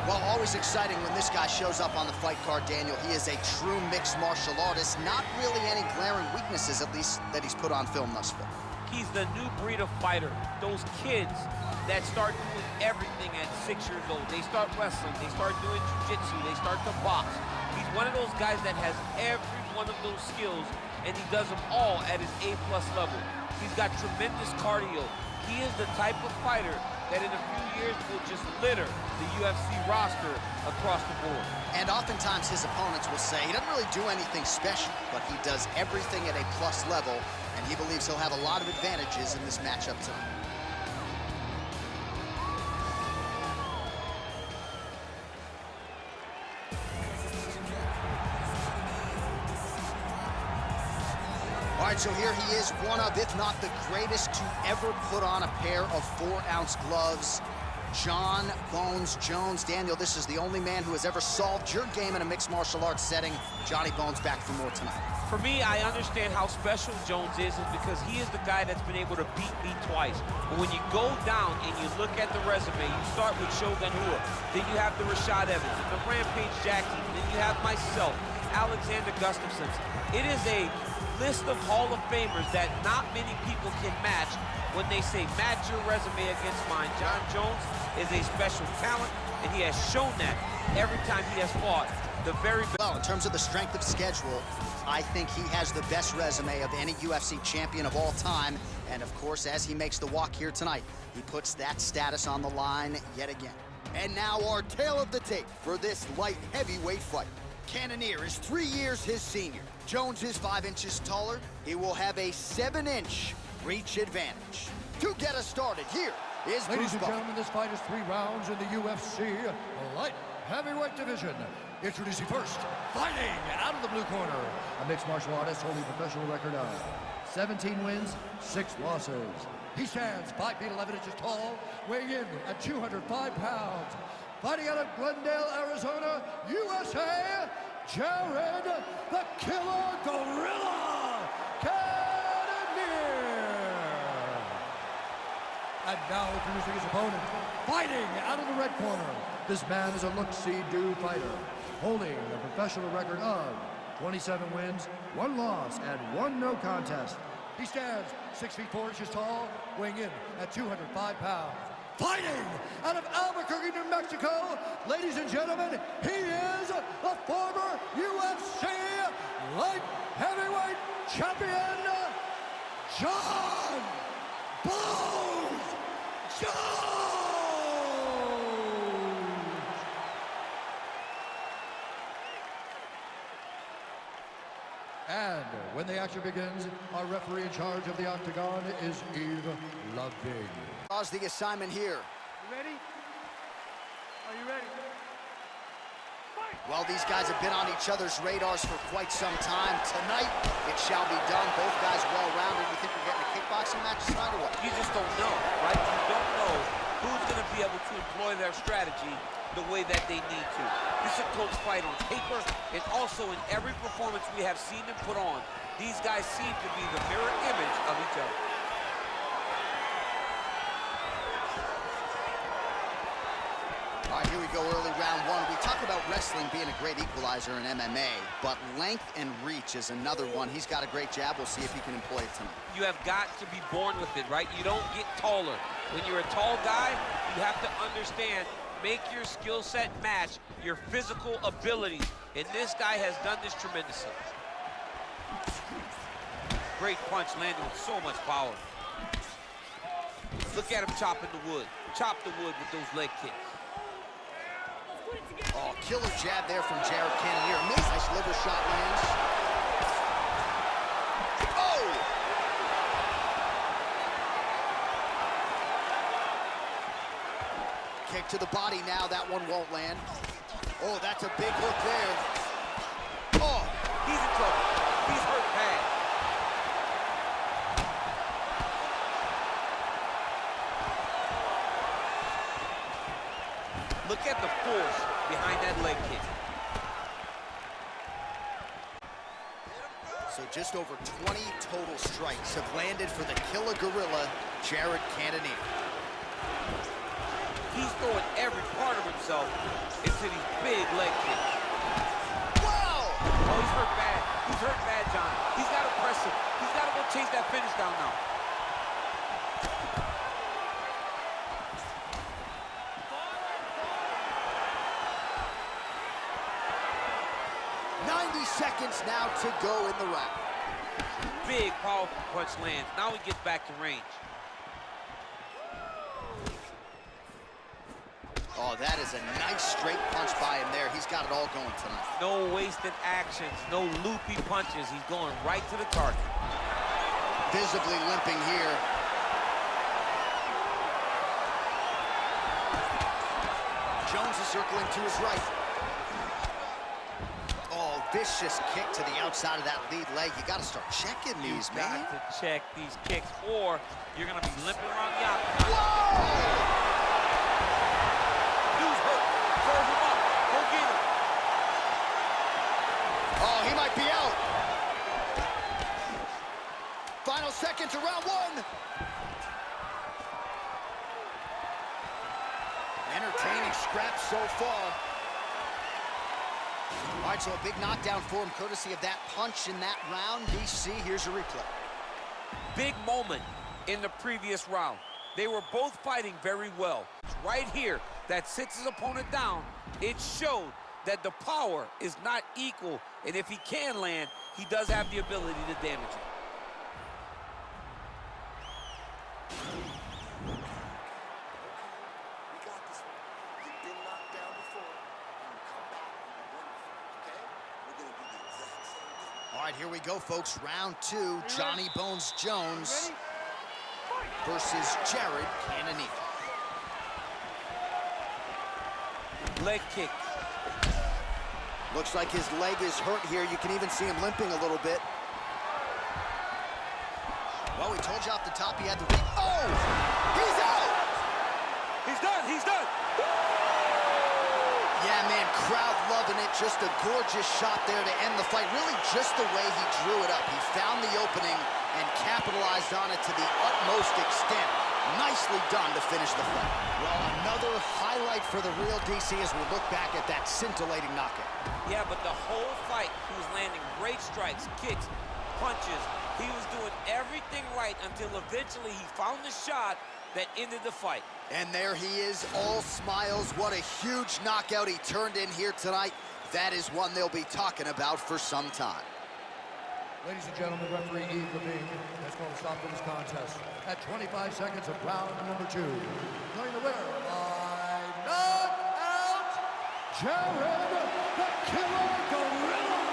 Well, always exciting when this guy shows up on the fight card, Daniel. He is a true mixed martial artist. Not really any glaring weaknesses, at least, that he's put on film thus far. He's the new breed of fighter. Those kids that start doing everything at 6 years old. They start wrestling, they start doing jiu-jitsu, they start to box. He's one of those guys that has every one of those skills, and he does them all at his A+ level. He's got tremendous cardio. He is the type of fighter that in a few years will just litter the UFC roster across the board. And oftentimes his opponents will say he doesn't really do anything special, but he does everything at A+ level, and he believes he'll have a lot of advantages in this matchup tonight. All right, so here he is, one of, if not the greatest to ever put on a pair of 4-ounce gloves. Jon Bones Jones. Daniel, this is the only man who has ever solved your game in a mixed martial arts setting. Johnny Bones back for more tonight. For me, I understand how special Jones is because he is the guy that's been able to beat me twice. But when you go down and you look at the resume, you start with Shogun Rua, then you have the Rashad Evans, the Rampage Jackson, then you have myself, Alexander Gustafsson. It is a list of Hall of Famers that not many people can match when they say match your resume against mine. Jon Jones is a special talent, and he has shown that every time he has fought the very best. Well, in terms of the strength of schedule, I think he has the best resume of any UFC champion of all time. And of course, as he makes the walk here tonight, he puts that status on the line yet again. And now our tale of the tape for this light heavyweight fight. Cannoneer is 3 years his senior. Jones is 5 inches taller. He will have a 7-inch reach advantage. To get us started, here is Ladies and gentlemen, this fight is 3 rounds in the UFC light heavyweight division. Introducing first, fighting out of the blue corner, a mixed martial artist holding a professional record of 17 wins, 6 losses. He stands 5 feet 11 inches tall, weighing in at 205 pounds. Fighting out of Glendale, Arizona, USA, Jared, the Killer Gorilla Canonir. And now introducing his opponent, fighting out of the red corner. This man is a look-see-do fighter, holding a professional record of 27 wins, 1 loss, and 1 no contest. He stands 6 feet 4 inches tall, weighing in at 205 pounds. Fighting out of Albuquerque, New Mexico, ladies and gentlemen, he is the former UFC light heavyweight champion, Jon Bones Jones! And when the action begins, our referee in charge of the octagon is Yves Loving. How's the assignment here? You ready? Are you ready? Fight! Well, these guys have been on each other's radars for quite some time. Tonight, it shall be done. Both guys well-rounded. You think we're getting a kickboxing match tonight or what? You just don't know, right? You don't know who's going to be able to employ their strategy the way that they need to. This is a close fight on paper, and also in every performance we have seen them put on. These guys seem to be the mirror image of each other. All right, here we go, early round 1. We talk about wrestling being a great equalizer in MMA, but length and reach is another one. He's got a great jab. We'll see if he can employ it tonight. You have got to be born with it, right? You don't get taller. When you're a tall guy, you have to understand, make your skill set match your physical abilities. And this guy has done this tremendously. Great punch landed with so much power. Look at him chopping the wood. Chop the wood with those leg kicks. Oh, killer jab there from Jared Cannoneir. Nice liver shot lands. Oh! Kick to the body now. That one won't land. Oh, that's a big hook there. Oh! He's in trouble. He's hurt bad. Look at the force behind that leg kick. So just over 20 total strikes have landed for the Killer Gorilla, Jared Cannoneir. He's throwing every part of himself into these big leg kicks. Whoa! Oh, he's hurt bad. He's hurt bad, John. He's got to press him. He's got to go chase that finish down now. 90 seconds now to go in the round. Big, powerful punch lands. Now he gets back to range. Oh, that is a nice straight punch by him there. He's got it all going tonight. No wasted actions, no loopy punches. He's going right to the target. Visibly limping here. Jones is circling to his right. Oh, vicious kick to the outside of that lead leg. You got to start checking these, man. Got to check these kicks, or you're going to be limping around the outside. Whoa! Dude's hurt. Serve him up. Go get him. Oh, he might be out. Final seconds of round one. Entertaining scraps so far. All right, so a big knockdown for him, courtesy of that punch in that round. DC, here's a replay. Big moment in the previous round. They were both fighting very well. Right here, that sits his opponent down. It showed that the power is not equal, and if he can land, he does have the ability to damage it. All right, here we go, folks. Round two, Johnny Bones Jones versus Jared Cannoneer. Leg kick. Looks like his leg is hurt here. You can even see him limping a little bit. Well, we told you off the top he had the weak. Oh! He's out! He's done, he's done! Yeah, man, crowd loving it. Just a gorgeous shot there to end the fight. Really just the way he drew it up. He found the opening and capitalized on it to the utmost extent. Nicely done to finish the fight. Well, another highlight for the real DC as we look back at that scintillating knockout. Yeah, but the whole fight, he was landing great strikes, kicks, punches. He was doing everything right until eventually he found the shot that ended the fight. And there he is, all smiles. What a huge knockout he turned in here tonight. That is one they'll be talking about for some time. Ladies and gentlemen, referee Yves Levine has called a stop to this contest at 25 seconds of round number 2. Declaring the winner by knockout, Jared the Killer Gorilla